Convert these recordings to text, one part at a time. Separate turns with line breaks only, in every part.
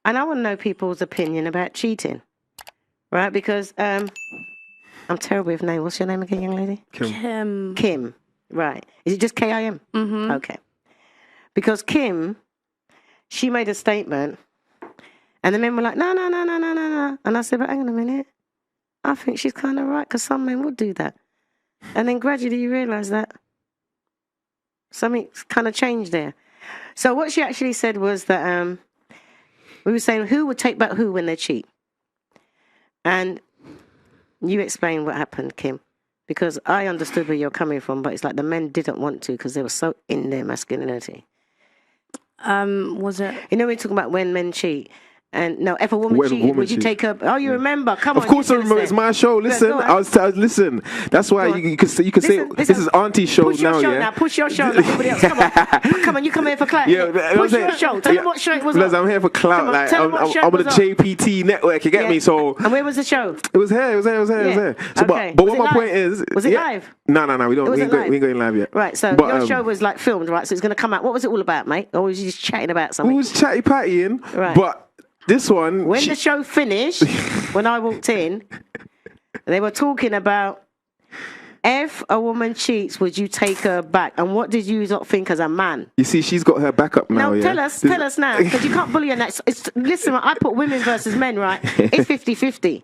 And I want to know people's opinion about cheating, right? Because I'm terrible with name. What's your name again, young lady?
Kim.
Kim, right. Is it just Kim?
Mm-hmm.
Okay. Because Kim, she made a statement, and the men were like, no. And I said, but hang on a minute. I think she's kind of right, because some men would do that. And then gradually you realise that something's kind of changed there. So what she actually said was that we were saying who would take back who when they cheat. And you explain what happened, Kim. Because I understood where you're coming from, but it's like the men didn't want to because they were so in their masculinity.
Was it?
You know, we're talking about when men cheat. And no, if a woman cheated, would you take her? Oh, you remember? Come on.
Of course I remember. It's my show. Listen, I was listen. That's why you could say this is Auntie's show
push your
now.
Show now. Push your show like everybody else. Come on. Come on, you come here for clout.
Yeah,
push your show. Tell them what show it was on.
I'm here for clout. Like I'm on the JPT network. You get me? So.
And where was the show?
It was here. So,
okay.
but what my point is,
was it live?
No. We ain't going live yet.
Right. So your show was like filmed, right? So it's going to come out. What was it all about, mate? Or was you just chatting about something?
We was chatty pattying,
right?
But. This one...
When the show finished, when I walked in, they were talking about if a woman cheats, would you take her back? And what did you not think as a man?
You see, she's got her back up now,
no, tell us now, because you can't bully her next. Listen, I put women versus men, right? It's 50-50,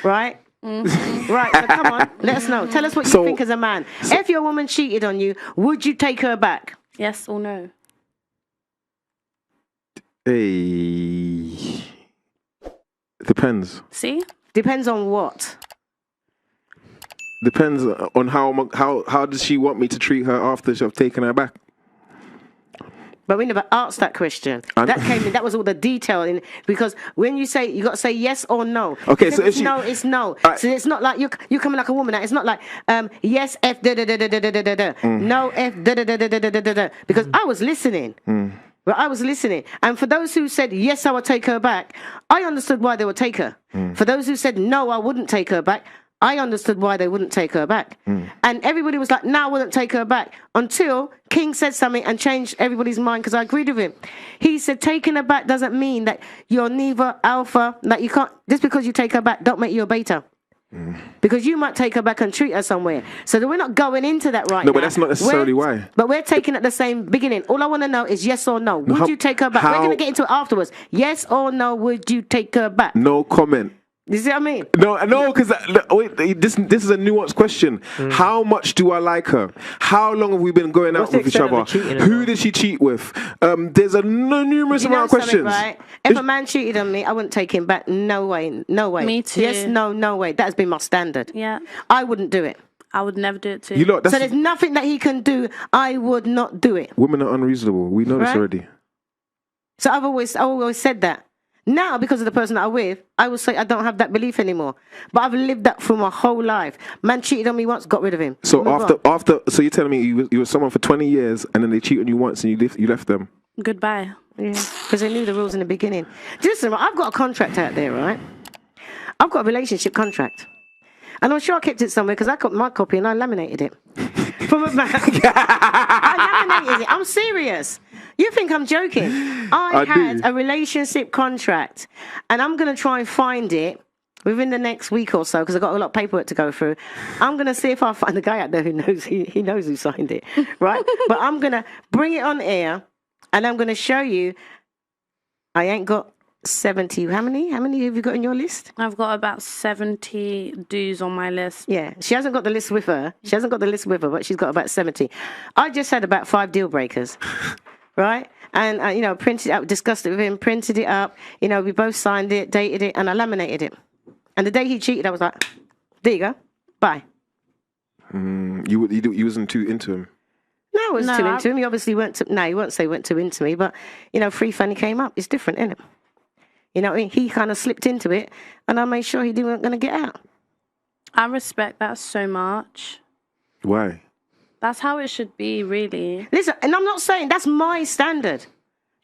right? Mm-hmm. Right, so come on, let us know. Tell us what you think as a man. If your woman cheated on you, would you take her back?
Yes or no?
Hey, depends.
See?
Depends on what?
Depends on how does she want me to treat her after I've taken her back.
But we never asked that question. That came in. That was all the detail in, because when you say, you got to say yes or no.
Okay, so
if no, it's no. So it's not like you coming like a woman. It's not like yes f da da da da da da da da. No f da da da da da da da da. Because I was listening. Well, I was listening. And for those who said, yes, I would take her back, I understood why they would take her. For those who said, no, I wouldn't take her back, I understood why they wouldn't take her back. And everybody was like, no, I wouldn't take her back. Until King said something and changed everybody's mind, because I agreed with him. He said, taking her back doesn't mean that you're neither alpha, that you can't, just because you take her back, don't make you a beta. Because you might take her back and treat her somewhere. So we're not going into that right now.
No, but that's not necessarily why.
But we're taking at the same beginning. All I want to know is yes or no. Would you take her back? We're going to get into it afterwards. Yes or no, would you take her back?
No comment.
You see what I mean?
No, because this is a nuanced question. How much do I like her? How long have we been going out with each other? Who did she cheat with? There's a numerous amount of questions.
Right? If a man cheated on me, I wouldn't take him back. No way. No way.
Me too.
Yes, no way. That has been my standard.
Yeah.
I wouldn't do it.
I would never do it too.
So there's nothing that he can do. I would not do it.
Women are unreasonable. We know this already.
So I've always said that. Now, because of the person that I'm with, I will say I don't have that belief anymore. But I've lived that for my whole life. Man cheated on me once, got rid of him.
So so you're telling me you were someone for 20 years and then they cheated on you once and you left them?
Goodbye.
Yeah, because they knew the rules in the beginning. Listen, I've got a contract out there, right? I've got a relationship contract. And I'm sure I kept it somewhere because I got my copy and I laminated it. From a bag. I laminated it. I'm serious. You think I'm joking? I had a relationship contract, and I'm going to try and find it within the next week or so, because I've got a lot of paperwork to go through. I'm going to see if I find the guy out there who knows, he knows who signed it, right? But I'm going to bring it on air, and I'm going to show you. I ain't got 70. How many have you got in your list?
I've got about 70 dues on my list.
Yeah, she hasn't got the list with her. But she's got about 70. I just had about 5 deal breakers. Right? And, printed it up, discussed it with him, printed it up. We both signed it, dated it, and I laminated it. And the day he cheated, I was like, there you go. Bye.
You wasn't too into him?
No, I wasn't too into him. He obviously weren't he won't say weren't too into me, but, free funny came up. It's different, isn't it? He kind of slipped into it, and I made sure he wasn't going to get out.
I respect that so much.
Why?
That's how it should be, really.
Listen, and I'm not saying that's my standard.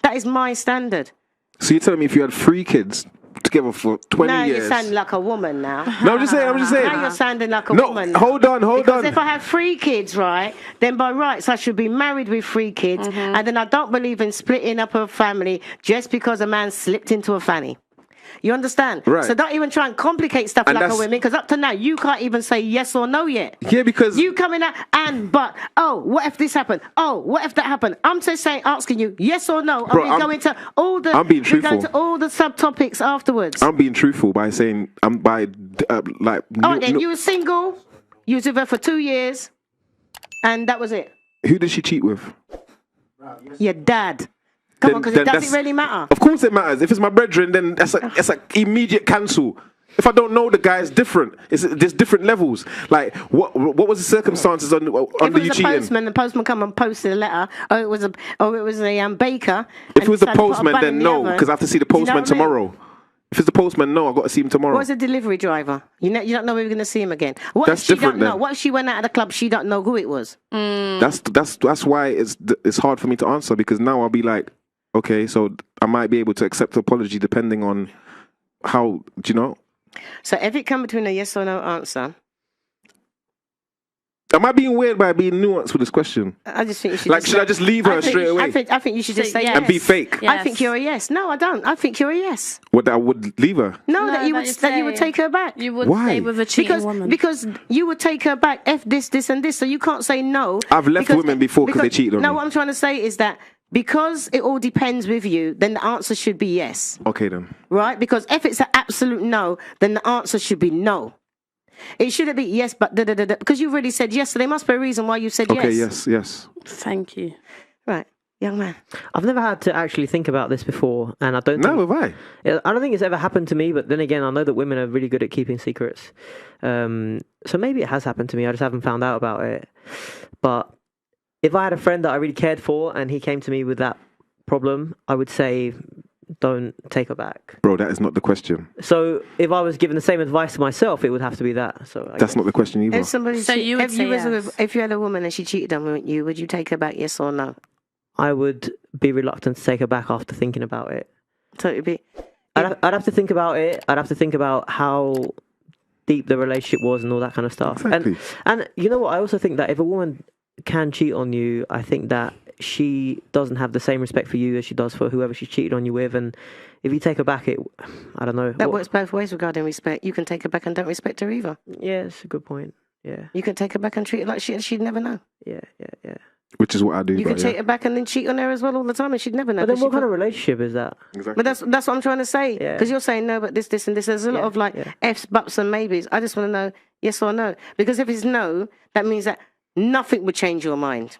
That is my standard.
So you're telling me if you had 3 kids, together for 20
now
years.
you're sounding like a woman now.
No, I'm just saying.
Now you're sounding like a
No,
woman.
hold on.
Because if I have 3 kids, right, then by rights I should be married with 3 kids, and then I don't believe in splitting up a family just because a man slipped into a fanny. You understand?
Right.
So don't even try and complicate stuff like a woman, because up to now you can't even say yes or no yet.
Yeah, because
you coming out but what if this happened? Oh, what if that happened? I'm just saying, asking you yes or no.
Bro,
we going to all the?
I'm being
we going
truthful.
to all the subtopics afterwards.
I'm being truthful by saying like.
All right, then you were single. You was with her for 2 years, and that was it.
Who did she cheat with?
Your dad. Come on, because it doesn't really matter.
Of course it matters. If it's my brethren, then it's like immediate cancel. If I don't know the guy, it's different. There's different levels. Like, what was the circumstances under you cheating?
The postman come and posted a letter, or it was a baker.
If it was the postman, then no, because I have to see the postman tomorrow. If it's the postman, no, I've got to see him tomorrow.
What was a delivery driver? You don't know if we're going to see him again. What
That's
if she
different
don't know?
then.
What if she went out of the club, she don't know who it was?
That's why it's hard for me to answer, because now I'll be like, okay, so I might be able to accept the apology depending on how, do you know?
So if it come between a yes or no answer.
Am I being weird by being nuanced with this question?
I just think you should.
Like, should I just leave her straight away?
I think you should just say yes.
And be fake.
Yes. I think you're a yes. No, I don't. I think you're a yes.
What, that I would leave her?
No, that you would take her back.
You would
Why?
stay with a cheating woman.
Because you would take her back. F this, this, and this. So you can't say no.
I've left women before because they cheated on me.
No, what I'm trying to say is that because it all depends with you, then the answer should be yes.
Okay then.
Right? Because if it's an absolute no, then the answer should be no. It shouldn't be yes, but da-da-da-da. Because you've already said yes, so there must be a reason why you said yes.
Okay, yes.
Thank you.
Right, young man.
I've never had to actually think about this before, and I don't think...
No, have I?
I don't think it's ever happened to me, but then again, I know that women are really good at keeping secrets. So maybe it has happened to me, I just haven't found out about it. But if I had a friend that I really cared for, and he came to me with that problem, I would say... don't take her back.
Bro, that is not the question.
So if I was given the same advice to myself, it would have to be that. So
that's not the question either.
If you had a woman and she cheated on you, would you take her back, yes or no?
I would be reluctant to take her back after thinking about it.
So it'd be...
I'd have to think about it. I'd have to think about how deep the relationship was and all that kind of stuff.
Exactly.
And you know what? I also think that if a woman can cheat on you, I think that she doesn't have the same respect for you as she does for whoever she cheated on you with. And if you take her back, I don't know.
That works both ways regarding respect. You can take her back and don't respect her either.
Yeah, it's a good point. Yeah.
You can take her back and treat her like she'd never know.
Yeah.
Which is what I do.
You can take her back and then cheat on her as well all the time, and she'd never know.
But then what kind of relationship is that?
Exactly.
But that's what I'm trying to say. Because you're saying no, but this, and this. There's a lot of F's, buts, and maybes. I just want to know yes or no. Because if it's no, that means that nothing would change your mind.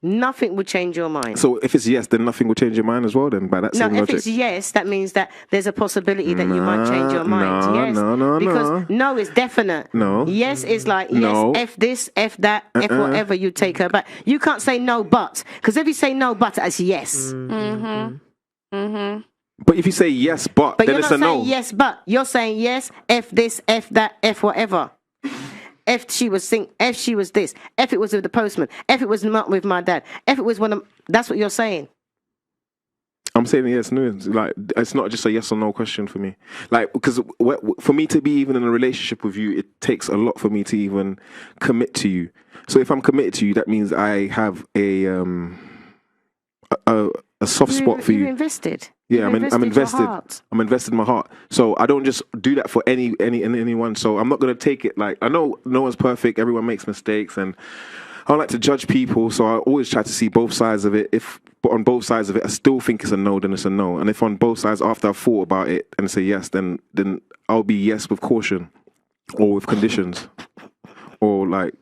Nothing would change your mind.
So if it's yes, then nothing will change your mind as well. Then by that same logic.
If it's yes, that means that there's a possibility that you might change your mind. Because no is definite.
No.
Yes is like yes. F this, F that, F whatever. You take her back. You can't say no, but because if you say no, but it's yes.
But if you say yes, but then it's a no.
You're not saying yes, but you're saying yes. F this, F that, F whatever. If she was this, if it was with the postman, if it was not with my dad, if it was one of, that's what you're saying.
I'm saying yes, no. Like, it's not just a yes or no question for me. Like, because for me to be even in a relationship with you, it takes a lot for me to even commit to you. So if I'm committed to you, that means I have a soft spot for you.
You're invested.
Yeah, I'm invested. I'm invested in my heart. So I don't just do that for anyone. So I'm not gonna take it like, I know no one's perfect. Everyone makes mistakes, and I don't like to judge people. So I always try to see both sides of it. But on both sides of it, I still think it's a no, then it's a no. And if on both sides, after I've thought about it and say yes, then I'll be yes with caution, or with conditions, or like,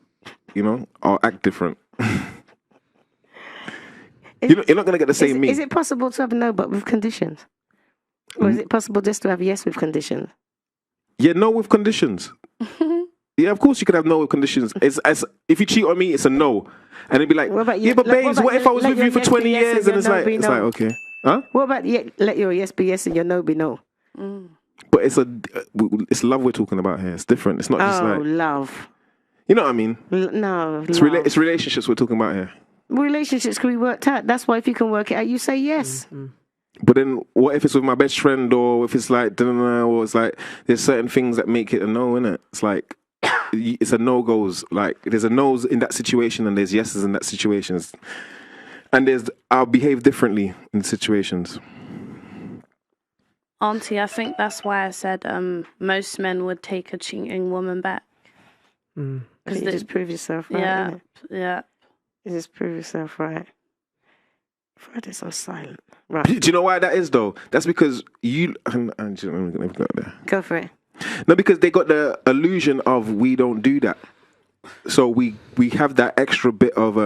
I'll act different. You're not going to get the same me.
Is it possible to have no but with conditions? Or is it possible just to have yes with conditions?
Yeah, no with conditions. Yeah, of course you could have no with conditions. If you cheat on me, it's a no. And it'd be like, but babes, what if I was with you for 20 years? And it's like, okay. Huh?
What about let your yes be yes and your no be no?
But it's love we're talking about here. It's different. It's not just like...
love.
You know what I mean?
No,
it's relationships we're talking about here.
Relationships can be worked out. That's why if you can work it out, you say yes.
But then, what if it's with my best friend, or if it's like, or it's like, there's certain things that make it a no, innit? It's like, it's a no-goes. Like, there's a no's in that situation, and there's yeses in that situations. And I'll behave differently in situations.
Auntie, I think that's why I said most men would take a cheating woman back.
Because you just prove yourself right.
Yeah,
innit?
yeah.
You just prove yourself right. Friday's on silent. Right.
Do you know why that is, though? That's because you... I'm gonna go there.
Go for it.
No, because they got the illusion of we don't do that. So we have that extra bit of...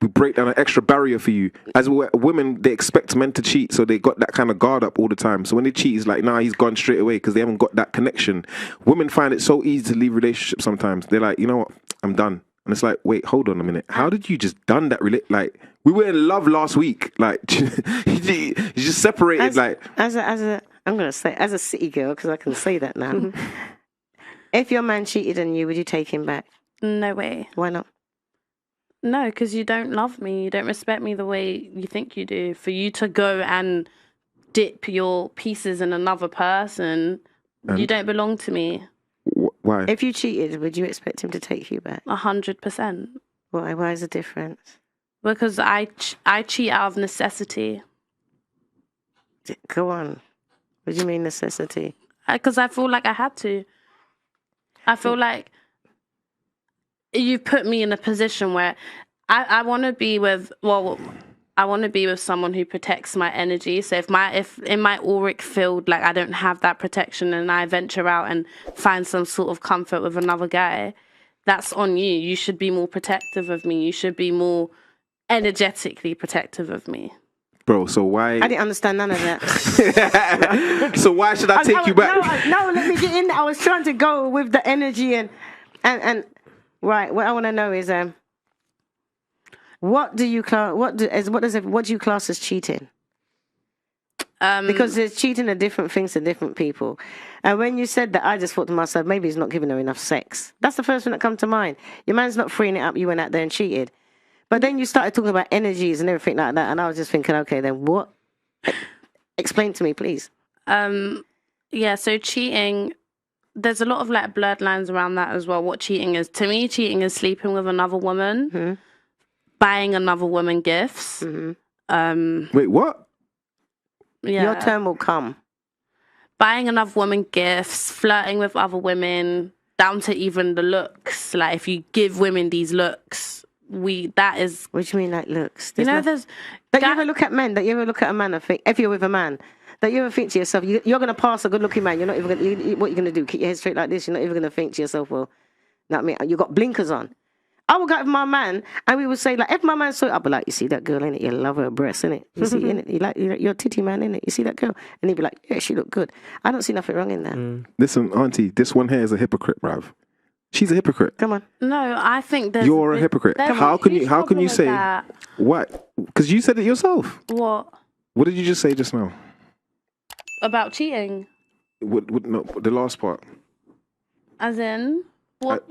we break down an extra barrier for you. As women, they expect men to cheat, so they got that kind of guard up all the time. So when they cheat, it's like, nah, he's gone straight away because they haven't got that connection. Women find it so easy to leave relationships sometimes. They're like, you know what, I'm done. And it's like, wait, hold on a minute. How did you just done that? Like, we were in love last week. Like, you just separated.
I'm gonna say, as a city girl, because I can say that now. If your man cheated on you, would you take him back?
No way.
Why not?
No, because you don't love me. You don't respect me the way you think you do. For you to go and dip your pieces in another person, you don't belong to me.
Why?
If you cheated, would you expect him to take you back?
100%.
Why? Why is the difference?
Because I cheat out of necessity.
Go on. What do you mean necessity?
Because I feel like I had to. I feel like you put me in a position where I want to be with, I want to be with someone who protects my energy. So if in my auric field, like I don't have that protection and I venture out and find some sort of comfort with another guy, that's on you. You should be more protective of me. You should be more energetically protective of me.
Bro, so why...
I didn't understand none of that.
So why should I take you back?
No, let me get in. I was trying to go with the energy and right. What I want to know is what do you class as cheating? Because there's cheating are different things to different people. And when you said that, I just thought to myself, maybe he's not giving her enough sex. That's the first thing that comes to mind. Your man's not freeing it up. You went out there and cheated. But then you started talking about energies and everything like that. And I was just thinking, okay, then what? Explain to me, please.
Yeah, so cheating, there's a lot of like blurred lines around that as well. What cheating is. To me, cheating is sleeping with another woman, buying another woman gifts.
Wait, what?
Yeah.
Your turn will come.
Buying another woman gifts, flirting with other women, down to even the looks. Like if you give women these looks, that is...
What do you mean, like looks?
There's
Don't you ever look at men? That you ever look at a man and think, if you're with a man, that you ever think to yourself, you're going to pass a good-looking man. You're not even going to... What you're going to do? Keep your head straight like this. You're not even going to think to yourself, well, not me. You got blinkers on. I would go with my man, and we would say, like, if my man saw it, I'd be like, you see that girl, innit? You love her breasts, innit? You see, innit? You like your titty man, innit? You see that girl? And he'd be like, yeah, she look good. I don't see nothing wrong in that.
Listen, auntie, this one here is a hypocrite, bruv. She's a hypocrite.
Come on.
No, I think there's...
You're a hypocrite. How can you say...
That.
What? Because you said it yourself.
What?
What did you just say just now?
About cheating?
No, the last part.
As in? What?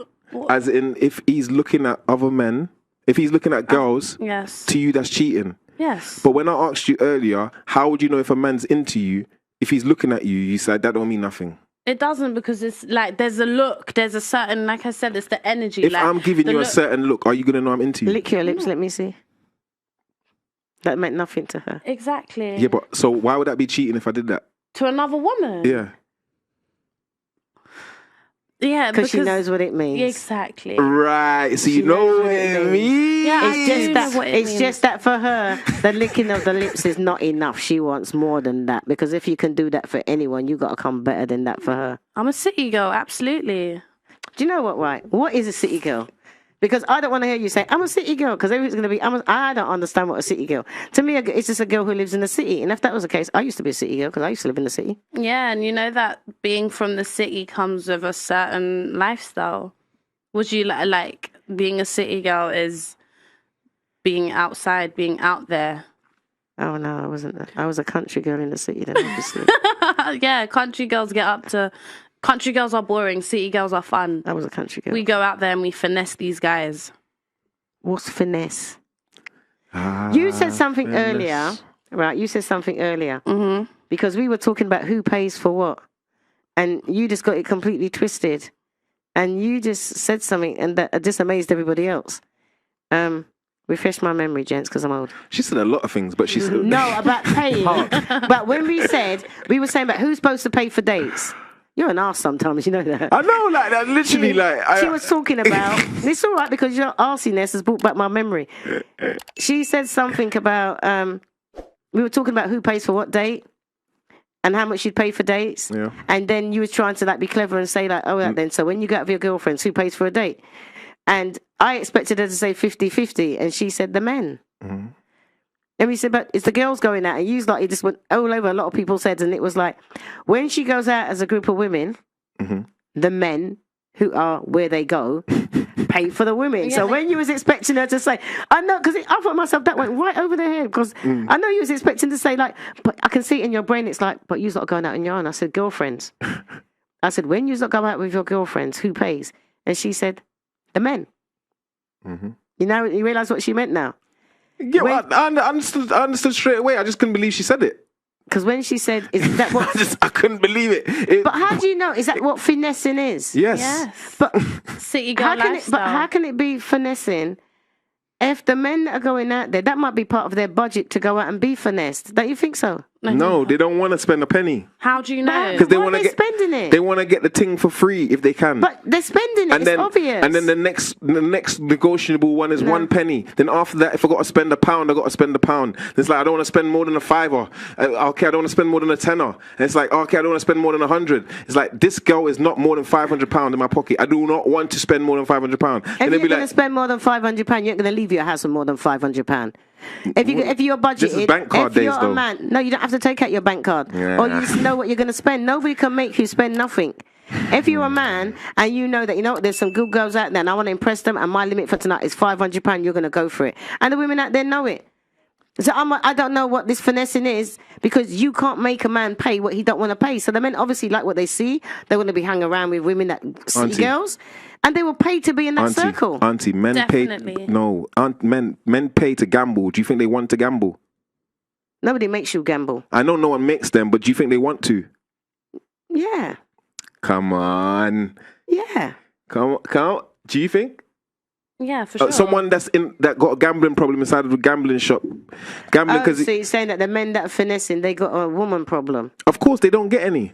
As in, if he's looking at other men, if he's looking at girls,
yes.
to you, that's cheating.
Yes.
But when I asked you earlier, how would you know if a man's into you? If he's looking at you, you said that don't mean nothing.
It doesn't, because it's like there's a look, there's a certain, like I said, it's the energy.
If
like,
I'm giving you a certain look, are you going to know I'm into you?
Lick your lips, let me see. That meant nothing to her.
Exactly.
Yeah, but so why would that be cheating if I did that?
To another woman?
Yeah.
Yeah, because she knows what it means.
Exactly.
Right. So you know what it means.
Yeah,
it's just that for her, the licking of the lips is not enough. She wants more than that. Because if you can do that for anyone, you got to come better than that for her.
I'm a city girl, absolutely.
Do you know what, right? What is a city girl? Because I don't want to hear you say, I'm a city girl, because everything's going to be, I don't understand what a city girl. To me, it's just a girl who lives in the city. And if that was the case, I used to be a city girl, because I used to live in the city.
Yeah, and you know that being from the city comes with a certain lifestyle. Would you like being a city girl is being outside, being out there?
Oh, no, I wasn't. I was a country girl in the city then, obviously.
Yeah, country girls get up to... Country girls are boring. City girls are fun.
I was a country girl.
We go out there and we finesse these guys.
What's finesse? You said something earlier Right, you said something earlier. Because we were talking about who pays for what. And you just got it completely twisted. And you just said something and that just amazed everybody else. Refresh my memory, gents, because I'm old.
She said a lot of things, but she said...
No, about paying. But when we were saying about who's supposed to pay for dates. You're an arse sometimes, you know that.
I know, like, that literally,
She was talking about... It's all right because your arsiness has brought back my memory. She said something about... we were talking about who pays for what date and how much you'd pay for dates.
Yeah.
And then you was trying to like be clever and say like, oh, then so when you go out with your girlfriends, who pays for a date? And I expected her to say 50-50 and she said the men.
Mm-hmm.
And we said, but it's the girls going out. And you like, it just went all over a lot of people's heads. And it was like, when she goes out as a group of women, the men who are where they go pay for the women. So when you was expecting her to say, I know, because I thought myself, that went right over their head. Because I know you was expecting to say like, but I can see it in your brain. It's like, but you're not going out on your own. I said, girlfriends. I said, when you're not going out with your girlfriends, who pays? And she said, the men. You know, you realise what she meant now?
Yeah, I understood straight away. I just couldn't believe she said it.
Because when she said, is that what...
I couldn't believe it.
But how do you know? Is that what finessing is?
Yes.
But
City girl lifestyle.
But how can it be finessing if the men that are going out there, that might be part of their budget to go out and be finessed? Don't you think so?
No, they don't want to spend a penny.
How do you know?
Because they
Why
want
are
to
they
get
spending it.
They want to get the thing for free if they can.
But they're spending it.
And
it's obvious.
And then the next negotiable one is 1 penny. Then after that, if I got to spend £1, I got to spend £1. It's like I don't want to spend more than a £5. Okay, I don't want to spend more than a £10. And it's like okay, I don't want to spend more than 100. It's like this girl is not more than £500 in my pocket. I do not want to spend more than £500.
If you're going to spend more than £500, you ain't going to leave your house with more than £500. If you're budgeted,
this is bank card
if
days,
you're
though.
a man, no, you don't have to take out your bank card, or you just know what you're going to spend. Nobody can make you spend nothing. If you're a man and you know that you know what, there's some good girls out there, and I want to impress them, and my limit for tonight is £500, you're going to go for it, and the women out there know it. So I don't know what this finessing is because you can't make a man pay what he don't want to pay. So the men obviously like what they see. They want to be hanging around with women that see girls, and they will pay to be in that circle.
Auntie, men
Definitely.
pay. No, men pay to gamble. Do you think they want to gamble?
Nobody makes you gamble.
I know no one makes them, but do you think they want to?
Yeah.
Come on.
Yeah.
Come on. Do you think?
Yeah, for sure.
Someone that got a gambling problem inside of a gambling shop. Gambling because
so you're saying that the men that are finessing, they got a woman problem?
Of course, they don't get any.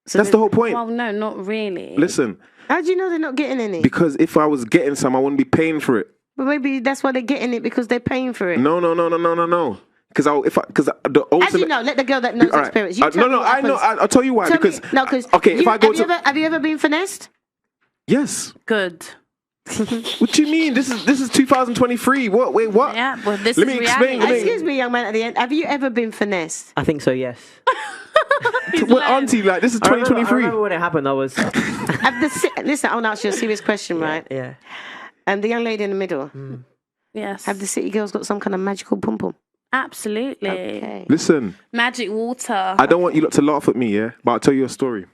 So
that's the whole point.
Well, no, not really.
Listen.
How do you know they're not getting any?
Because if I was getting some, I wouldn't be paying for it.
But maybe that's why they're getting it, because they're paying for it.
No. Because the ultimate...
As you know, let the girl that knows experience.
I know. I'll tell you why.
Have you ever been finessed?
Yes.
Good.
What do you mean? This is 2023. What? Wait, what?
Yeah, well, this
Let
is
me
reality.
explain.
Excuse me, young man at the end. Have you ever been finessed?
I think so, yes.
What, auntie? Like, this is 2023.
I remember when it happened, I was...
Listen, I want to ask you a serious question, right?
Yeah.
And the young lady in the middle.
Yes.
Have the city girls got some kind of magical pum pum?
Absolutely.
Okay.
Listen.
Magic water.
I don't want you lot to laugh at me, yeah? But I'll tell you a story.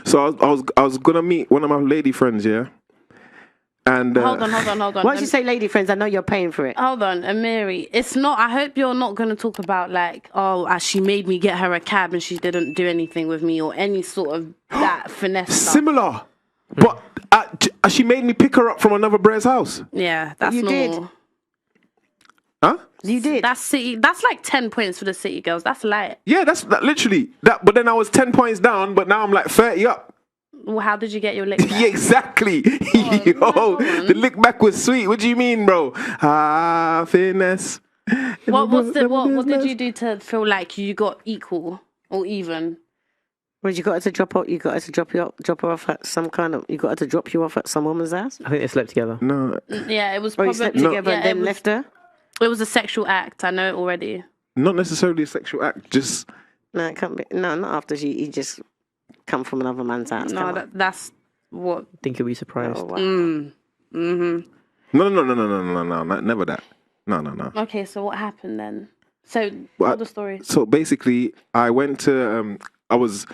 So I was gonna meet one of my lady friends, yeah? And
Hold on.
Once you say lady friends, I know you're paying for it.
Hold on, Amiri. It's not. I hope you're not going to talk about like, she made me get her a cab and she didn't do anything with me or any sort of that finesse stuff.
Similar, but she made me pick her up from another Brere's house.
Yeah, that's
You
normal.
did.
Huh?
You did.
That's city. That's like 10 points for the city girls. That's light.
Yeah, that's literally that. But then I was 10 points down, but now I'm like 30 up.
Well, how did you get your lick back?
Yeah, exactly. Yo, the lick back was sweet. What do you mean, bro? Finesse.
What did you do to feel like you got equal or even?
Well, you got her to drop her. You got her to drop her off at some kind of. You got her to drop you off at some woman's house.
I think they slept together.
No.
Yeah, it was
Or you
probably
slept together and then left her.
It was a sexual act. I know it already.
Not necessarily a sexual act. Just
No, it can't be. No, not after he just come from another man's house.
No, that's what.
I think you'll be surprised.
Oh, wow.
no. Never that. No.
Okay, so what happened then? So
Well,
tell the story.
So basically, I went to. I was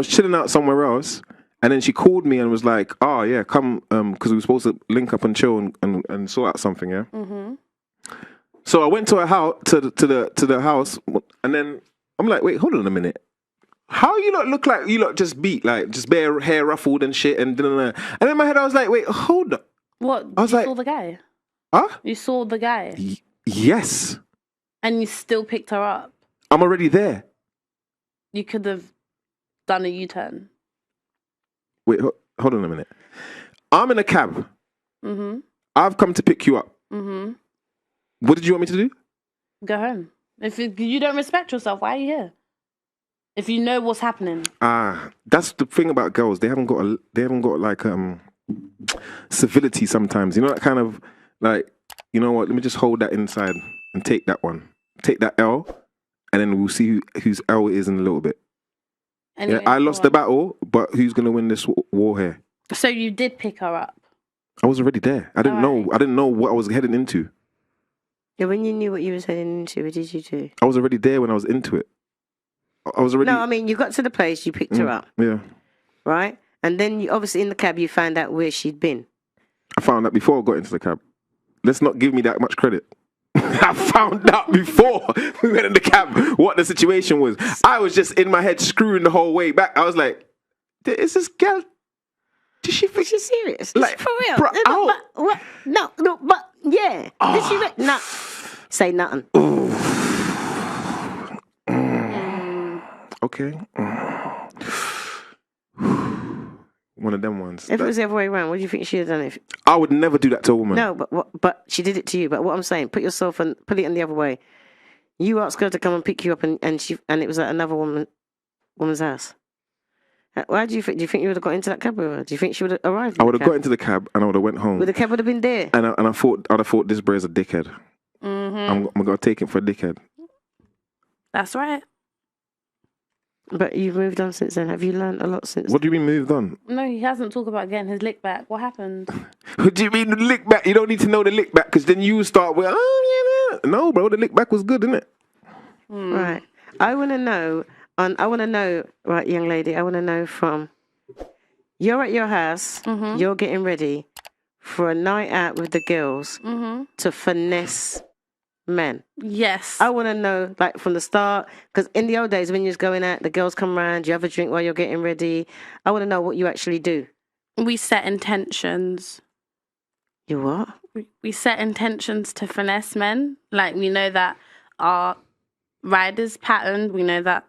chilling out somewhere else, and then she called me and was like, "Oh yeah, come," because we were supposed to link up and chill and sort out something. Yeah. So I went to a house to the house, and then I'm like, wait, hold on a minute. How you lot look like you lot just beat, like just bare hair ruffled and shit, and in my head I was like, wait, hold up.
What?
I was
you
like,
saw the guy?
huh?
You saw the guy?
Yes.
And you still picked her up?
I'm already there.
You could have done a U-turn.
Wait, hold on a minute. I'm in a cab.
Mm-hmm.
I've come to pick you up.
Mm-hmm.
What did you want me to do?
Go home. If you don't respect yourself, why are you here? If you know what's happening.
That's the thing about girls. They haven't got like civility sometimes. You know, that kind of like, you know what? Let me just hold that inside and take that one. Take that L, and then we'll see whose L it is in a little bit.
Anyway,
I lost the battle, but who's gonna win this war here?
So you did pick her up.
I was already there. I didn't know. I didn't know what I was heading into.
Yeah, when you knew what you was heading into, what did you do?
I was already there when I was into it. I was already.
No, I mean, you got to the place, you picked her up.
Yeah.
Right? And then, you, obviously, in the cab, you found out where she'd been.
I found out before I got into the cab. Let's not give me that much credit. I found out before we went in the cab what the situation was. I was just in my head screwing the whole way back. I was like, is this girl... Did she think
she's serious?
Like,
for real?
Bro,
what? No, but yeah. Did she? No. Say nothing.
Okay. One of them ones.
If it was the other way around, what do you think she had done? If
I would never do that to a woman.
No, but she did it to you. But what I'm saying, put it in the other way. You asked her to come and pick you up, and it was at another woman's house. Why do you think? Do you think you would have got into that cab with her? Do you think she would have arrived?
I would have got into the cab and I would have went home.
But the cab would have been there.
And I'd have thought this boy is a dickhead.
Mm-hmm.
I'm gonna take him for a dickhead.
That's right.
But you've moved on since then. Have you learned a lot since?
What do you mean moved on?
No, he hasn't talked about getting his lick back. What happened?
What do you mean the lick back? You don't need to know the lick back because then you start with, oh yeah. No, bro, the lick back was good, isn't it?
Right. I want to know, right, young lady, I want to know from, you're at your house, you're getting ready for a night out with the girls to finesse men.
Yes.
I want to know, like, from the start, because in the old days when you was going out, the girls come around, you have a drink while you're getting ready. I want to know what you actually do.
We set intentions.
You what?
We set intentions to finesse men. Like, we know that our ride is patterned. We know that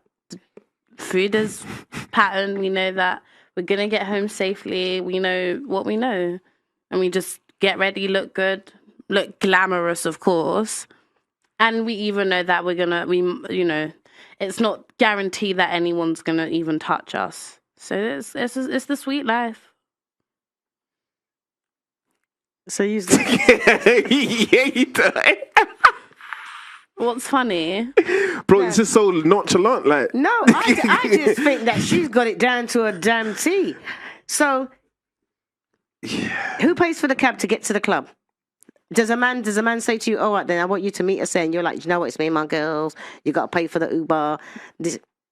food is patterned. We know that we're going to get home safely. We know what we know. And we just get ready, look good, look glamorous, of course. And we even know that it's not guaranteed that anyone's going to even touch us. So it's the sweet life.
So you
What's funny?
Bro, it's just so nonchalant. Like,
no, I just think that she's got it down to a damn T. So, who pays for the cab to get to the club? Does a man say to you, all right, then I want you to meet us there, and you're like, you know what, it's me and my girls. You got to pay for the Uber.